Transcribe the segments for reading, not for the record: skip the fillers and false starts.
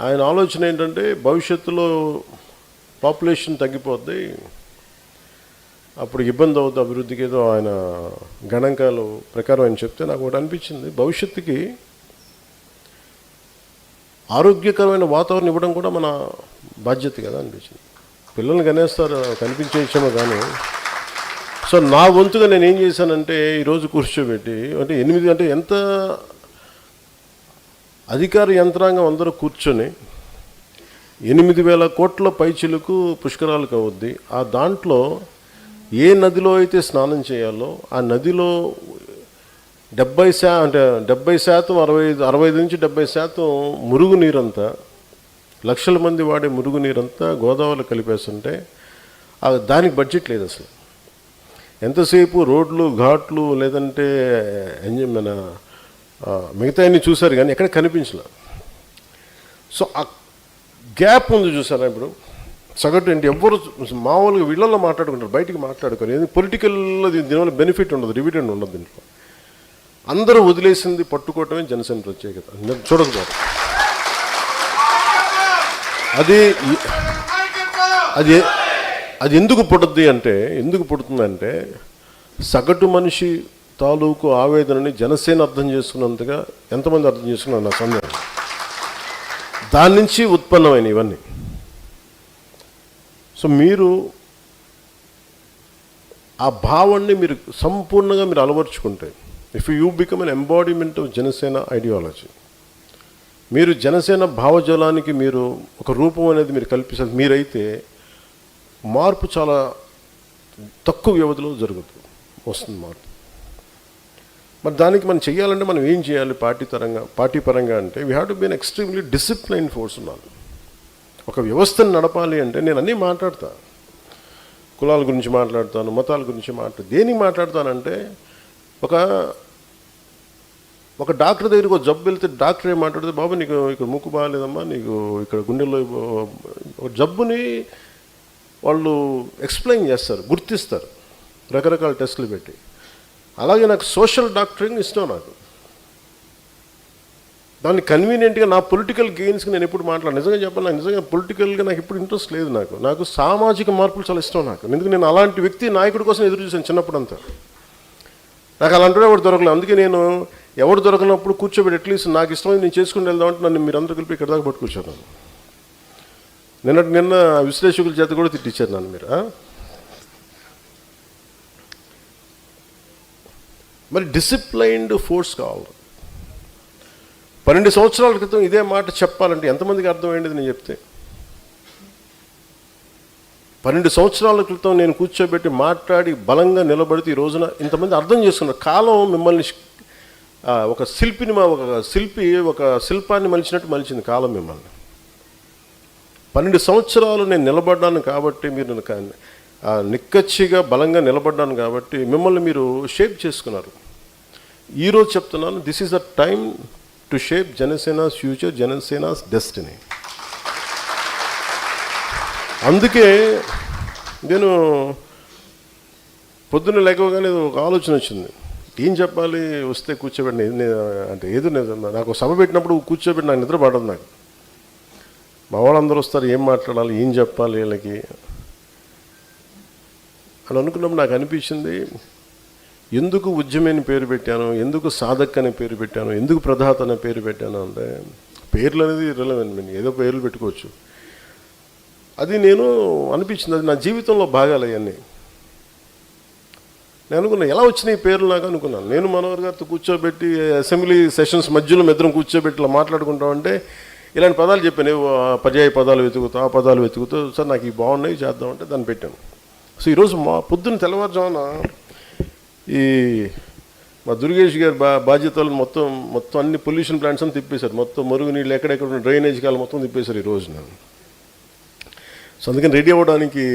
ఆయన ఆలోచన ఏంటంటే భవిష్యత్తులో పాపులేషన్ తగ్గిపోద్ది, అప్పుడు ఇబ్బంది అవుతుంది అభివృద్ధికి, ఏదో ఆయన గణాంకాలు ప్రకారం ఆయన చెప్తే నాకు ఒకటి అనిపించింది, భవిష్యత్తుకి ఆరోగ్యకరమైన వాతావరణం ఇవ్వడం కూడా మన బాధ్యత కదా అనిపించింది. పిల్లల్ని కనేస్తారు కనిపించేమో కానీ, సో నా వంతుగా నేను ఏం చేశానంటే ఈరోజు కూర్చోబెట్టి, అంటే 8 అంటే ఎంత అధికార యంత్రాంగం అందరూ కూర్చొని 8,000 కోట్ల పైచిలకు పుష్కరాలకు అవుద్ది. ఆ దాంట్లో ఏ నదిలో అయితే స్నానం చేయాలో ఆ నదిలో 70% 65 నుంచి 70% మురుగునీరంతా, లక్షల మంది వాడే మురుగునీరంతా గోదావరిలో కలిపేస్తుంటే దానికి బడ్జెట్ లేదు అసలు. ఎంతసేపు రోడ్లు ఘాట్లు లేదంటే మన మిగతా అన్ని చూశారు కానీ ఎక్కడ కనిపించలే. సో ఆ గ్యాప్ ఉంది చూసారా ఇప్పుడు సగటు ఏంటి, ఎవ్వరు మామూలుగా వీళ్ళల్లో మాట్లాడుకుంటారు, బయటికి మాట్లాడుకోరు. ఎందుకు పొలిటికల్లో దీనివల్ల బెనిఫిట్ ఉండదు, డివిడెండ్ ఉండదు దీంట్లో. అందరూ వదిలేసింది పట్టుకోవటమే జనసేన ప్రత్యేకత. చూడకపోరు అది ఎందుకు పుడుతుందంటే సగటు మనిషి తాలూకు ఆవేదనని జనసేన అర్థం చేసుకున్నంతగా ఎంతమంది అర్థం చేసుకున్నారు నా సందేహం. దాని నుంచి ఉత్పన్నమైన ఇవన్నీ. సో మీరు ఆ భావాన్ని మీరు సంపూర్ణంగా మీరు అలవర్చుకుంటే, if you become an embodiment of Janasena ideology, మీరు జనసేన భావజాలానికి మీరు ఒక రూపం అనేది మీరు కల్పిస్తారు, మీరైతే మార్పు చాలా తక్కువ వ్యవధిలో వస్తుంది మార్పు. మరి దానికి మనం చేయాలంటే మనం ఏం చేయాలి పార్టీ పరంగా అంటే we have to be an extremely discipline forces ఉండాలి. ఒక వ్యవస్థను నడపాలి అంటే నేను అన్నీ మాట్లాడతా, కులాల గురించి మాట్లాడతాను, మతాల గురించి దేనికి మాట్లాడతానంటే ఒక డాక్టర్ దగ్గరికి ఒక జబ్బు వెళ్తే డాక్టర్ ఏం మాట్లాడితే, బాబు నీకు ఇక్కడ ముక్కు బాగాలేదమ్మా, నీకు ఇక్కడ గుండెల్లో ఒక జబ్బుని వాళ్ళు ఎక్స్ప్లెయిన్ చేస్తారు, గుర్తిస్తారు రకరకాల టెస్టులు పెట్టి. అలాగే నాకు సోషల్ డాక్టరింగ్ ఇష్టం. నాకు దాన్ని కన్వీనియంట్గా నా పొలిటికల్ గెయిన్స్కి నేను ఎప్పుడు నిజంగా చెప్పాలి, నాకు నిజంగా పొలిటికల్గా నాకు ఎప్పుడు ఇంట్రెస్ట్ లేదు. నాకు సామాజిక మార్పులు చాలా ఇష్టం. నాకు ఎందుకు నేను అలాంటి వ్యక్తి నాయకుడి కోసం ఎదురు చూసాను చిన్నప్పుడంతా. నాకు అలాంటి ఎవరు దొరకలేదు. అందుకే నేను ఎవరు దొరకనప్పుడు కూర్చోబెట్టి అట్లీస్ట్ నాకు ఇష్టమైంది నేను చేసుకుని వెళ్దామంటే నన్ను మీరందరూ కలిపి ఇక్కడ దాకా పట్టు కూర్చోను. నిన్న విశ్లేషకుల చేత కూడా తిట్టించారు నన్ను మీరు. మరి డిసిప్లైన్డ్ ఫోర్స్ కావాలి. 12 సంవత్సరాల క్రితం ఇదే మాట చెప్పాలంటే ఎంతమందికి అర్థమైంది నేను చెప్తే? 12 సంవత్సరాల క్రితం నేను కూర్చోబెట్టి మాట్లాడి బలంగా నిలబడితే ఈ రోజున ఇంతమంది అర్థం చేసుకున్నారు. కాలం మిమ్మల్ని ఒక శిల్పాన్ని మలిచినట్టు మలిచింది కాలం మిమ్మల్ని. 12 సంవత్సరాలు నేను నిలబడ్డాను కాబట్టి, మీరు నిక్కచ్చిగా బలంగా నిలబడ్డాను కాబట్టి మిమ్మల్ని మీరు షేప్ చేసుకున్నారు. ఈరోజు చెప్తున్నాను, this is the time to shape Janasena's future, Janasena's destiny. అందుకే నేను పొద్దున్న లేకగానే ఒక ఆలోచన వచ్చింది, ఏం చెప్పాలి, వస్తే కూర్చోబెట్టి అంటే ఏదో నాకు సభ పెట్టినప్పుడు కూర్చోబెట్టి నాకు నిద్ర పడదు. నాకు మా వాళ్ళందరూ వస్తారు, ఏం మాట్లాడాలి, ఏం చెప్పాలి వీళ్ళకి అని అనుకున్నప్పుడు నాకు అనిపించింది, ఎందుకు ఉద్యమని పేరు పెట్టాను, ఎందుకు సాధక్ అనే పేరు పెట్టాను, ఎందుకు ప్రధాత అనే పేరు పెట్టాను అంటే పేర్లు అనేది రిలవెంట్, ఏదో పేర్లు పెట్టుకోవచ్చు. అది నేను అనిపించింది, అది నా జీవితంలో భాగాలు అవన్నీ. నేను అనుకున్నా ఎలా వచ్చినాయి పేర్లు నాకు అనుకున్నాను. నేను మనోహర్ గారితో కూర్చోబెట్టి అసెంబ్లీ సెషన్స్ మధ్యలో ఇద్దరం కూర్చోబెట్టి ఇలా మాట్లాడుకుంటామంటే ఇలాంటి పదాలు చెప్పాను, పర్యాయ పదాలు వెతుకుతూ ఆ పదాలు వెతుకుతూ సార్ నాకు ఇవి బాగున్నాయి చేద్దామంటే దాన్ని పెట్టాను. సో ఈరోజు పొద్దున్న తెల్లవారుజామున మా దుర్గేష్ గారి బాధ్యతలు మొత్తం అన్ని పొల్యూషన్ ప్లాంట్స్ అని తిప్పేశారు. మొత్తం మురుగునీళ్ళు ఎక్కడెక్కడ ఉన్న డ్రైనేజ్ కాలు మొత్తం తిప్పేశారు ఈరోజు. నేను సో అందుకని రెడీ అవ్వడానికి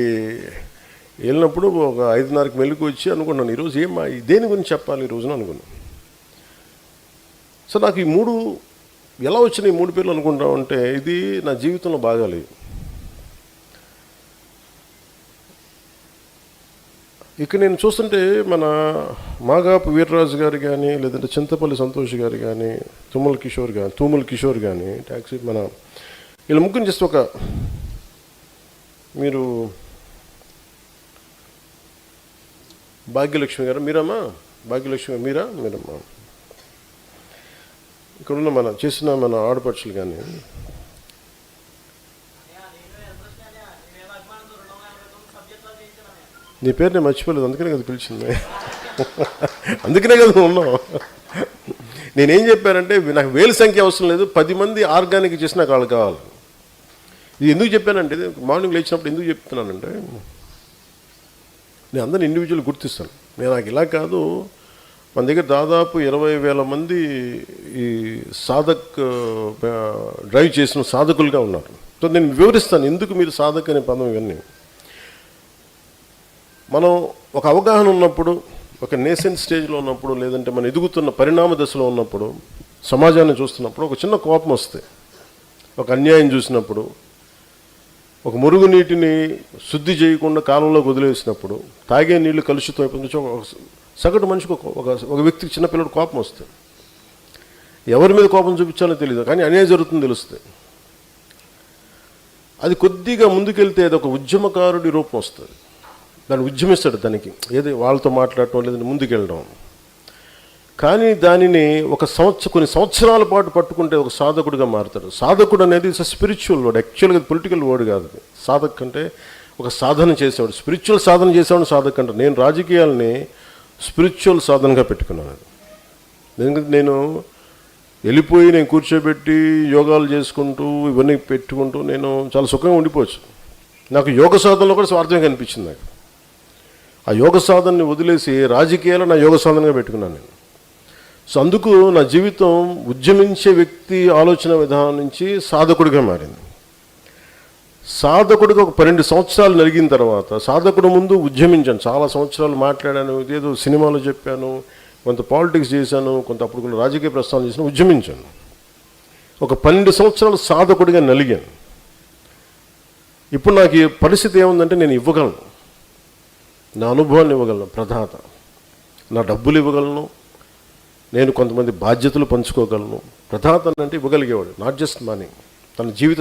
వెళ్ళినప్పుడు ఒక 5:30కి మెలుకు వచ్చి అనుకున్నాను, ఈరోజు దేని గురించి చెప్పాలి ఈరోజున అనుకున్నాను. సో నాకు ఈ 3 ఎలా వచ్చినాయి, 3 పేర్లు అనుకుంటామంటే ఇది నా జీవితంలో బాగాలి. ఇక్కడ నేను చూస్తుంటే మన మాగాపు వీర్రాజు గారు కానీ, లేదంటే చింతపల్లి సంతోష్ గారు కానీ, తూముల్ కిషోర్ కానీ ట్యాక్సీ మన వీళ్ళ ముగ్గురు జస్ట్ ఒక మీరు భాగ్యలక్ష్మి గారు మీరమ్మా, భాగ్యలక్ష్మి గారు మీరమ్మా, ఇక్కడున్న చేసిన మన ఆడపడుచులు కానీ నీ పేరు నేను మర్చిపోలేదు, అందుకనే కదా పిలిచింది. అందుకనే కదా ఉన్నావు. నేనేం చెప్పానంటే నాకు వేల సంఖ్య అవసరం లేదు, 10 మంది ఆర్గానిక్ చేసి నాకు వాళ్ళు కావాలి. ఇది ఎందుకు చెప్పానంటే మార్నింగ్ లేచినప్పుడు ఎందుకు చెప్తున్నానంటే నేను అందరిని ఇండివిజువల్ గుర్తిస్తాను. నేను నాకు ఇలా కాదు, మన దగ్గర దాదాపు 20,000 మంది ఈ సాధక్ డ్రైవ్ చేసిన సాధకులుగా ఉన్నారు. సో నేను వివరిస్తాను ఎందుకు మీరు సాధక్ అనే పదం ఇవన్నీ. మనం ఒక అవగాహన ఉన్నప్పుడు, ఒక నేసెంట్ స్టేజ్లో ఉన్నప్పుడు, లేదంటే మనం ఎదుగుతున్న పరిణామ దశలో ఉన్నప్పుడు, సమాజాన్ని చూస్తున్నప్పుడు ఒక చిన్న కోపం వస్తే, ఒక అన్యాయం చూసినప్పుడు, ఒక మురుగునీటిని శుద్ధి చేయకుండా కాలంలోకి వదిలేసినప్పుడు, తాగే నీళ్లు కలుషితం అయిపోతుంది. సగటు మనిషికి ఒక వ్యక్తికి చిన్నపిల్లడు కోపం వస్తుంది. ఎవరి మీద కోపం చూపించాలో తెలియదు, కానీ అన్యాయం జరుగుతుంది తెలుస్తుంది. అది కొద్దిగా ముందుకెళ్తే అది ఒక ఉద్యమకారుడి రూపం వస్తుంది. దాన్ని ఉద్యమిస్తాడు, దానికి ఏది వాళ్ళతో మాట్లాడటం లేదంటే ముందుకెళ్ళడం. కానీ దానిని కొన్ని సంవత్సరాల పాటు పట్టుకుంటే ఒక సాధకుడిగా మారుతాడు. సాధకుడు అనేది స్పిరిచువల్ వర్డ్, యాక్చువల్గా పొలిటికల్ వర్డ్ కాదు. అది సాధక్ అంటే ఒక సాధన చేసేవాడు, స్పిరిచువల్ సాధన చేసేవాడు సాధక్ అంటారు. నేను రాజకీయాలని స్పిరిచువల్ సాధనగా పెట్టుకున్నాను. ఎందుకంటే నేను వెళ్ళిపోయి నేను కూర్చోబెట్టి యోగాలు చేసుకుంటూ ఇవన్నీ పెట్టుకుంటూ నేను చాలా సుఖంగా ఉండిపోవచ్చు. నాకు యోగ సాధనలో కూడా స్వార్థమే కనిపించింది. నాకు ఆ యోగ సాధనని వదిలేసి రాజకీయాలు నా యోగ సాధనగా పెట్టుకున్నాను నేను. సో అందుకు నా జీవితం ఉద్యమించే వ్యక్తి ఆలోచన విధానం నుంచి సాధకుడిగా మారింది. సాధకుడిగా ఒక 12 సంవత్సరాలు నలిగిన తర్వాత, సాధకుడు ముందు ఉద్యమించాను, చాలా సంవత్సరాలు మాట్లాడాను, ఏదో సినిమాలో చెప్పాను, కొంత పాలిటిక్స్ చేశాను, కొంత అప్పుడు కొన్ని రాజకీయ ప్రస్థానం చేశాను, ఉద్యమించాను. ఒక 12 సంవత్సరాలు సాధకుడిగా నలిగాను. ఇప్పుడు నాకు ఈ పరిస్థితి ఏముందంటే నేను ఇవ్వగలను, నా అనుభవాన్ని ఇవ్వగలను, ప్రదాత, నా డబ్బులు ఇవ్వగలను, నేను కొంతమంది బాధ్యతలు పంచుకోగలను. ప్రదాత అంటే ఇవ్వగలిగేవాడు, నాట్ జస్ట్ మనీ, తన జీవిత